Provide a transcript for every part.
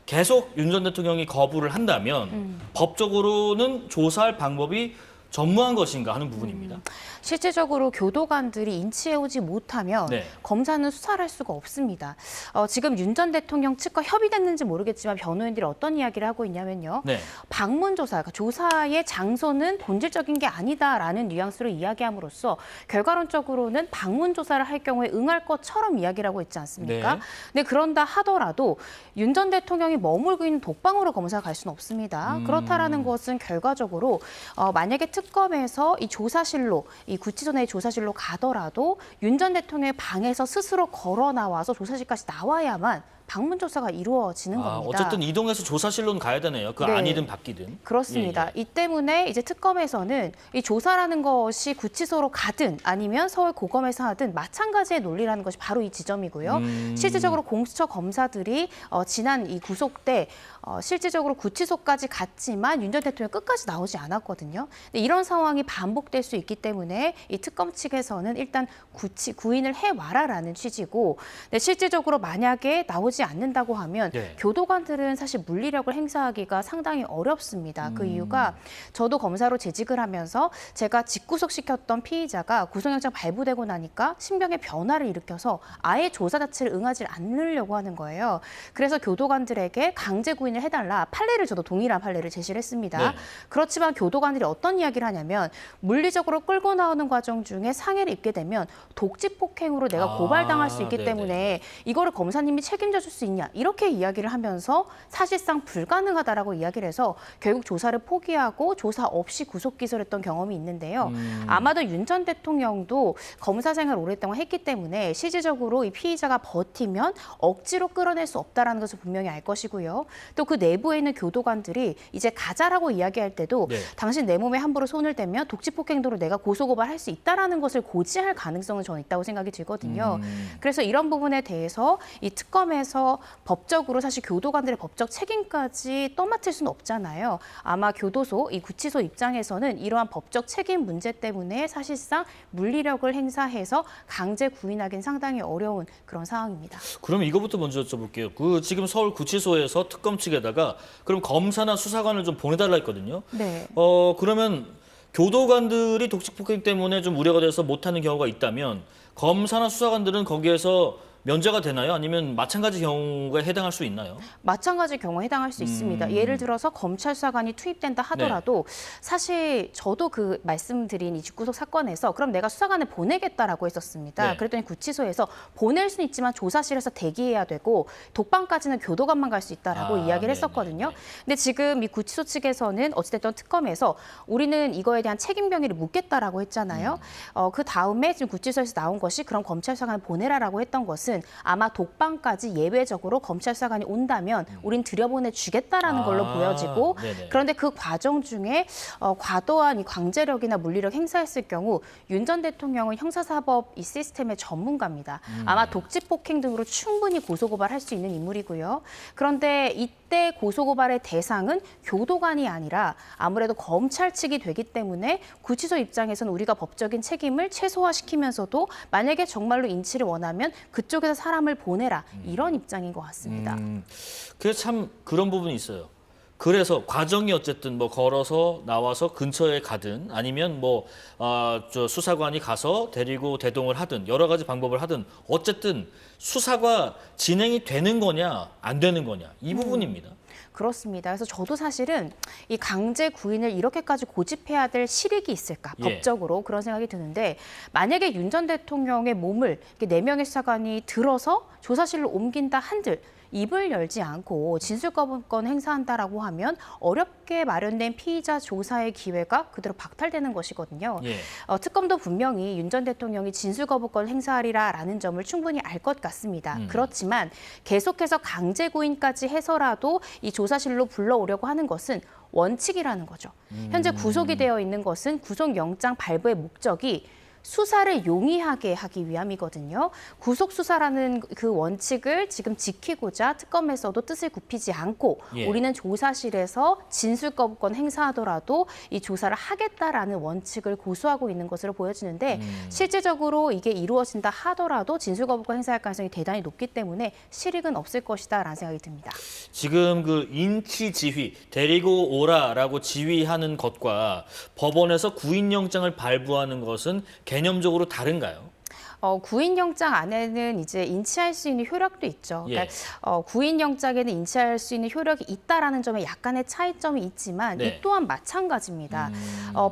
계속 윤 전 대통령이 거부를 한다면 법적으로는 조사할 방법이 전무한 것인가 하는 부분입니다. 실질적으로 교도관들이 인치해오지 못하면 네. 검사는 수사를 할 수가 없습니다. 지금 윤 전 대통령 측과 협의됐는지 모르겠지만 변호인들이 어떤 이야기를 하고 있냐면요. 네. 방문 조사, 그러니까 조사의 장소는 본질적인 게 아니다라는 뉘앙스로 이야기함으로써 결과론적으로는 방문 조사를 할 경우에 응할 것처럼 이야기를 하고 있지 않습니까? 네. 근데 그런다 하더라도 윤 전 대통령이 머물고 있는 독방으로 검사가 갈 수는 없습니다. 그렇다라는 것은 결과적으로 만약에 특검에서 이 조사실로 이 구치소 내 조사실로 가더라도 윤 전 대통령의 방에서 스스로 걸어 나와서 조사실까지 나와야만 방문 조사가 이루어지는 겁니다. 어쨌든 이동해서 조사실로는 가야 되네요. 그 네. 아니든 바뀌든. 그렇습니다. 예, 예. 이 때문에 이제 특검에서는 이 조사라는 것이 구치소로 가든 아니면 서울 고검에서 하든 마찬가지의 논리라는 것이 바로 이 지점이고요. 실질적으로 공수처 검사들이 지난 이 구속 때 실질적으로 구치소까지 갔지만 윤 전 대통령 끝까지 나오지 않았거든요. 근데 이런 상황이 반복될 수 있기 때문에 이 특검 측에서는 일단 구인을 해와라라는 취지고, 근데 실질적으로 만약에 나오지 않는다고 하면 네. 교도관들은 사실 물리력을 행사하기가 상당히 어렵습니다. 그 이유가 저도 검사로 재직을 하면서 제가 직구속시켰던 피의자가 구속영장 발부되고 나니까 신병의 변화를 일으켜서 아예 조사 자체를 응하지 않으려고 하는 거예요. 그래서 교도관들에게 강제 구인을 해달라 판례를 저도 동일한 판례를 제시를 했습니다. 네. 그렇지만 교도관들이 어떤 이야기를 하냐면 물리적으로 끌고 나오는 과정 중에 상해를 입게 되면 독직폭행으로 내가 고발당할 수 있기 네네. 때문에 이거를 검사님이 책임져 줄 수 있냐 이렇게 이야기를 하면서 사실상 불가능하다라고 이야기를 해서 결국 조사를 포기하고 조사 없이 구속 기소했던 경험이 있는데요. 아마도 윤 전 대통령도 검사 생활을 오랫동안 했기 때문에 실질적으로 이 피의자가 버티면 억지로 끌어낼 수 없다라는 것을 분명히 알 것이고요. 또 그 내부에 있는 교도관들이 이제 가자라고 이야기할 때도 네. 당신 내 몸에 함부로 손을 대면 독직폭행도로 내가 고소고발할 수 있다라는 것을 고지할 가능성은 저는 있다고 생각이 들거든요. 그래서 이런 부분에 대해서 이 특검에서 법적으로 사실 교도관들의 법적 책임까지 떠맡을 수는 없잖아요. 아마 교도소, 이 구치소 입장에서는 이러한 법적 책임 문제 때문에 사실상 물리력을 행사해서 강제 구인하기는 상당히 어려운 그런 상황입니다. 그럼 이거부터 먼저 여쭤볼게요. 그 지금 서울 구치소에서 특검 측에다가 그럼 검사나 수사관을 좀 보내달라 했거든요. 네. 그러면 교도관들이 독직폭행 때문에 좀 우려가 돼서 못하는 경우가 있다면 검사나 수사관들은 거기에서 면제가 되나요? 아니면 마찬가지 경우에 해당할 수 있나요? 마찬가지 경우에 해당할 수 있습니다. 예를 들어서 검찰 수사관이 투입된다 하더라도 사실 저도 그 말씀드린 이 집구속 사건에서 그럼 내가 수사관을 보내겠다라고 했었습니다. 네. 그랬더니 구치소에서 보낼 수는 있지만 조사실에서 대기해야 되고 독방까지는 교도관만 갈 수 있다라고 이야기를 했었거든요. 근데 지금 이 구치소 측에서는 어찌됐든 특검에서 우리는 이거에 대한 책임 병위를 묻겠다라고 했잖아요. 그 다음에 지금 구치소에서 나온 것이 그럼 검찰 수사관을 보내라라고 했던 것은 아마 독방까지 예외적으로 검찰 수사관이 온다면 우린 들여보내주겠다라는 걸로 보여지고 네네. 그런데 그 과정 중에 과도한 이 강제력이나 물리력 행사했을 경우 윤 전 대통령은 형사사법 이 시스템의 전문가입니다. 아마 독직폭행 등으로 충분히 고소고발할 수 있는 인물이고요. 그런데 이때 고소고발의 대상은 교도관이 아니라 아무래도 검찰 측이 되기 때문에 구치소 입장에서는 우리가 법적인 책임을 최소화시키면서도 만약에 정말로 인치를 원하면 그쪽에서 사람을 보내라 이런 입장인 것 같습니다. 그래서 참 그런 부분이 있어요. 그래서 과정이 어쨌든 뭐 걸어서 나와서 근처에 가든 아니면 저 수사관이 가서 데리고 대동을 하든 여러 가지 방법을 하든 어쨌든 수사가 진행이 되는 거냐 안 되는 거냐 이 부분입니다. 그렇습니다. 그래서 저도 사실은 이 강제 구인을 이렇게까지 고집해야 될 실익이 있을까 법적으로 그런 생각이 드는데 만약에 윤 전 대통령의 몸을 이렇게 4명의 수사관이 들어서 조사실로 옮긴다 한들 입을 열지 않고 진술거부권 행사한다라고 하면 어렵게 마련된 피의자 조사의 기회가 그대로 박탈되는 것이거든요. 예. 특검도 분명히 윤 전 대통령이 진술거부권 행사하리라라는 점을 충분히 알 것 같습니다. 그렇지만 계속해서 강제 구인까지 해서라도 이 조사실로 불러오려고 하는 것은 원칙이라는 거죠. 현재 구속이 되어 있는 것은 구속영장 발부의 목적이 수사를 용이하게 하기 위함이거든요. 구속 수사라는 그 원칙을 지금 지키고자 특검에서도 뜻을 굽히지 않고 예. 우리는 조사실에서 진술 거부권 행사하더라도 이 조사를 하겠다라는 원칙을 고수하고 있는 것으로 보여지는데 실질적으로 이게 이루어진다 하더라도 진술 거부권 행사할 가능성이 대단히 높기 때문에 실익은 없을 것이다라는 생각이 듭니다. 지금 그 인치 지휘, 데리고 오라라고 지휘하는 것과 법원에서 구인영장을 발부하는 것은 개념적으로 다른가요? 구인영장 안에는 이제 인치할 수 있는 효력도 있죠. 예. 그러니까 구인영장에는 인치할 수 있는 효력이 있다라는 점에 약간의 차이점이 있지만 네. 이 또한 마찬가지입니다.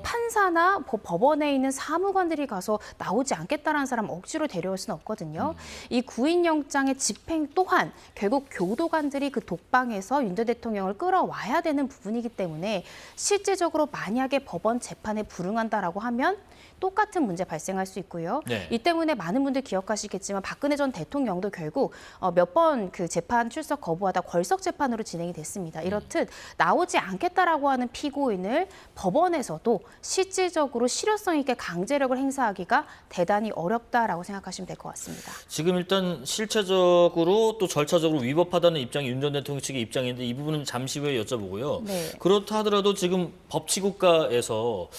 판사나 법원에 있는 사무관들이 가서 나오지 않겠다라는 사람 억지로 데려올 수는 없거든요. 이 구인영장의 집행 또한 결국 교도관들이 그 독방에서 윤 전 대통령을 끌어와야 되는 부분이기 때문에 실질적으로 만약에 법원 재판에 불응한다라고 하면 똑같은 문제 발생할 수 있고요. 네. 이 때문에 많은 분들 기억하시겠지만 박근혜 전 대통령도 결국 몇 번 그 재판 출석 거부하다 걸석 재판으로 진행이 됐습니다. 이렇듯 나오지 않겠다라고 하는 피고인을 법원에서도 실질적으로 실효성 있게 강제력을 행사하기가 대단히 어렵다라고 생각하시면 될 것 같습니다. 지금 일단 실체적으로 또 절차적으로 위법하다는 입장이 윤 전 대통령 측의 입장인데 이 부분은 잠시 후에 여쭤보고요. 네. 그렇다 하더라도 지금 법치국가에서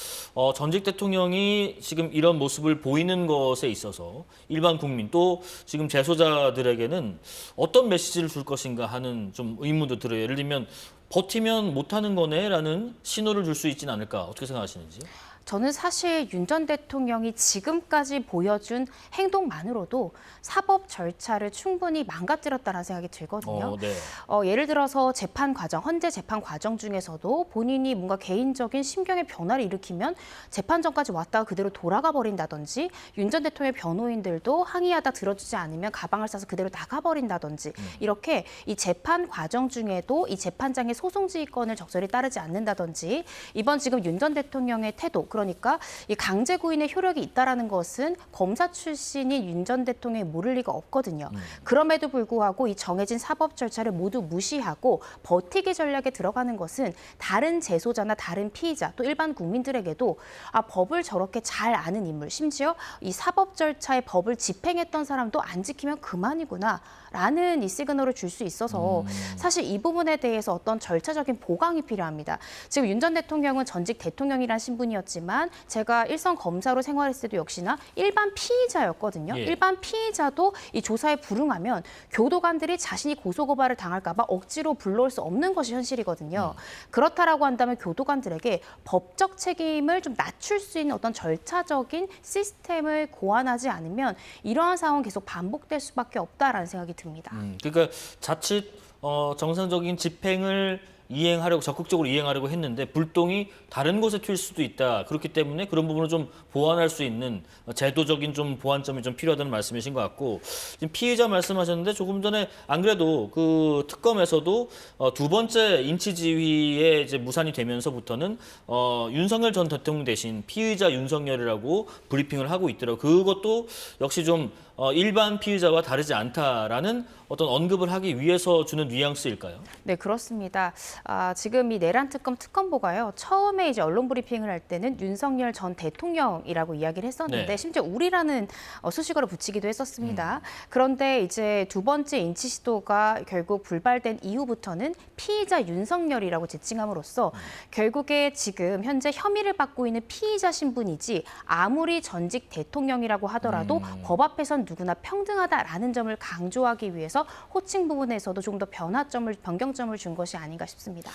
전직 대통령이 지금 이런 모습을 보이는 것에 있어서 일반 국민 또 지금 재소자들에게는 어떤 메시지를 줄 것인가 하는 좀 의문도 들어요. 예를 들면 버티면 못하는 거네라는 신호를 줄 수 있지는 않을까 어떻게 생각하시는지? 저는 사실 윤 전 대통령이 지금까지 보여준 행동만으로도 사법 절차를 충분히 망가뜨렸다는 생각이 들거든요. 네. 예를 들어서 재판 과정, 헌재 재판 과정 중에서도 본인이 뭔가 개인적인 심경의 변화를 일으키면 재판정까지 왔다가 그대로 돌아가 버린다든지 윤 전 대통령의 변호인들도 항의하다 들어주지 않으면 가방을 싸서 그대로 나가버린다든지 이렇게 이 재판 과정 중에도 이 재판장의 소송지휘권을 적절히 따르지 않는다든지 이번 지금 윤 전 대통령의 태도 그러니까 이 강제 구인의 효력이 있다라는 것은 검사 출신인 윤 전 대통령이 모를 리가 없거든요. 그럼에도 불구하고 이 정해진 사법 절차를 모두 무시하고 버티기 전략에 들어가는 것은 다른 재소자나 다른 피의자 또 일반 국민들에게도 법을 저렇게 잘 아는 인물 심지어 이 사법 절차의 법을 집행했던 사람도 안 지키면 그만이구나. 라는 이 시그널을 줄 수 있어서 사실 이 부분에 대해서 어떤 절차적인 보강이 필요합니다. 지금 윤 전 대통령은 전직 대통령이란 신분이었지만 제가 일선 검사로 생활했을 때도 역시나 일반 피의자였거든요. 예. 일반 피의자도 이 조사에 불응하면 교도관들이 자신이 고소고발을 당할까 봐 억지로 불러올 수 없는 것이 현실이거든요. 그렇다라고 한다면 교도관들에게 법적 책임을 좀 낮출 수 있는 어떤 절차적인 시스템을 고안하지 않으면 이러한 상황은 계속 반복될 수밖에 없다라는 생각이 듭니다. 그러니까 자칫 정상적인 집행을 적극적으로 이행하려고 했는데 불똥이 다른 곳에 튈 수도 있다. 그렇기 때문에 그런 부분을 좀 보완할 수 있는 제도적인 좀 보완점이 좀 필요하다는 말씀이신 것 같고 지금 피의자 말씀하셨는데 조금 전에 안 그래도 그 특검에서도 두 번째 인치지휘에 이제 무산이 되면서부터는 윤석열 전 대통령 대신 피의자 윤석열이라고 브리핑을 하고 있더라고요. 그것도 역시 좀 일반 피의자와 다르지 않다라는 어떤 언급을 하기 위해서 주는 뉘앙스일까요? 네, 그렇습니다. 지금 이 내란 특검보가요. 처음에 이제 언론 브리핑을 할 때는 윤석열 전 대통령이라고 이야기를 했었는데 네. 심지어 우리라는 수식어를 붙이기도 했었습니다. 그런데 이제 두 번째 인치 시도가 결국 불발된 이후부터는 피의자 윤석열이라고 지칭함으로써 결국에 지금 현재 혐의를 받고 있는 피의자 신분이지 아무리 전직 대통령이라고 하더라도 법 앞에선 누구나 평등하다라는 점을 강조하기 위해서 호칭 부분에서도 좀 더 변경점을 준 것이 아닌가 싶습니다.